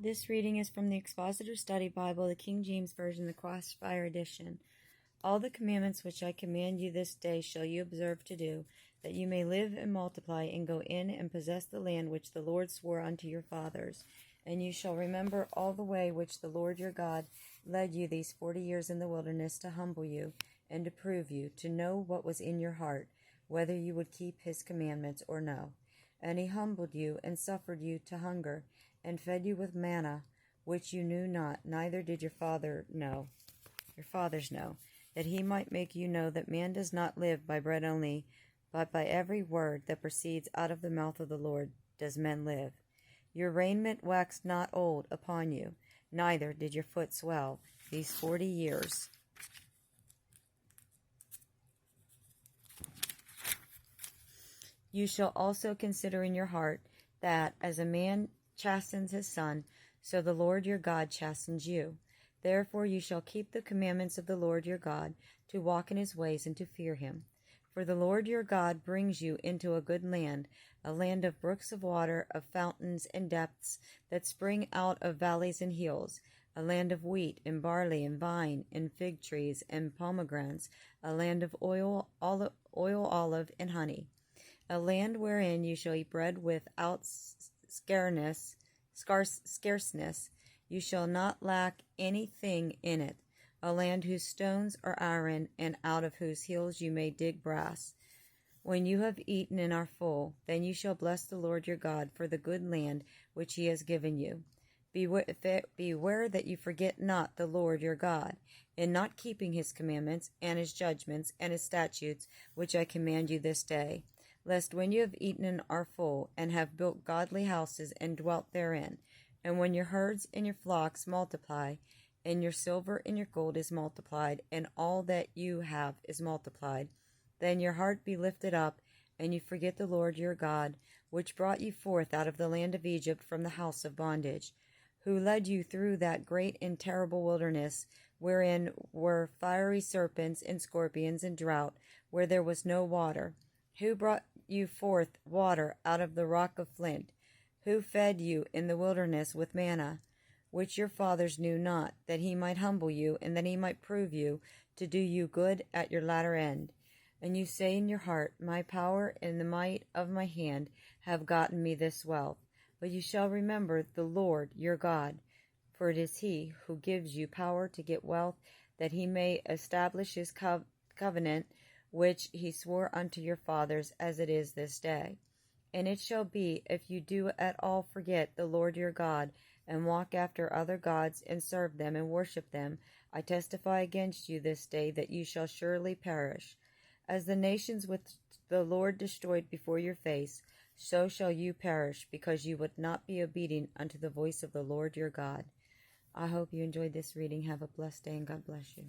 This reading is from the Expositor Study Bible, the King James Version, the Crossfire Edition. All the commandments which I command you this day shall you observe to do, that you may live and multiply, and go in and possess the land which the Lord swore unto your fathers. And you shall remember all the way which the Lord your God led you these 40 years in the wilderness, to humble you, and to prove you, to know what was in your heart, whether you would keep his commandments or no. And he humbled you, and suffered you to hunger, and fed you with manna, which you knew not, neither did your fathers know, that he might make you know that man does not live by bread only, but by every word that proceeds out of the mouth of the Lord does men live. Your raiment waxed not old upon you, neither did your foot swell these 40 years. You shall also consider in your heart that, as a man chastens his son, so the Lord your God chastens you. Therefore you shall keep the commandments of the Lord your God, to walk in his ways and to fear him. For the Lord your God brings you into a good land, a land of brooks of water, of fountains and depths that spring out of valleys and hills, a land of wheat and barley and vine and fig trees and pomegranates, a land of oil, olive, and honey, a land wherein you shall eat bread without scarceness. You shall not lack anything in it, a land whose stones are iron, and out of whose hills you may dig brass. When you have eaten and are full, then you shall bless the Lord your God for the good land which he has given you. Beware that you forget not the Lord your God, in not keeping his commandments, and his judgments, and his statutes, which I command you this day, lest when you have eaten and are full, and have built godly houses and dwelt therein, and when your herds and your flocks multiply, and your silver and your gold is multiplied, and all that you have is multiplied, then your heart be lifted up, and you forget the Lord your God, which brought you forth out of the land of Egypt from the house of bondage, who led you through that great and terrible wilderness, wherein were fiery serpents and scorpions and drought, where there was no water, who brought you forth water out of the rock of flint, who fed you in the wilderness with manna, which your fathers knew not, that he might humble you, and that he might prove you, to do you good at your latter end. And you say in your heart, my power and the might of my hand have gotten me this wealth. But you shall remember the Lord your God, for it is he who gives you power to get wealth, that he may establish his covenant, which he swore unto your fathers, as it is this day. And it shall be, if you do at all forget the Lord your God, and walk after other gods, and serve them, and worship them, I testify against you this day that you shall surely perish. As the nations which the Lord destroyed before your face, so shall you perish, because you would not be obedient unto the voice of the Lord your God. I hope you enjoyed this reading. Have a blessed day, and God bless you.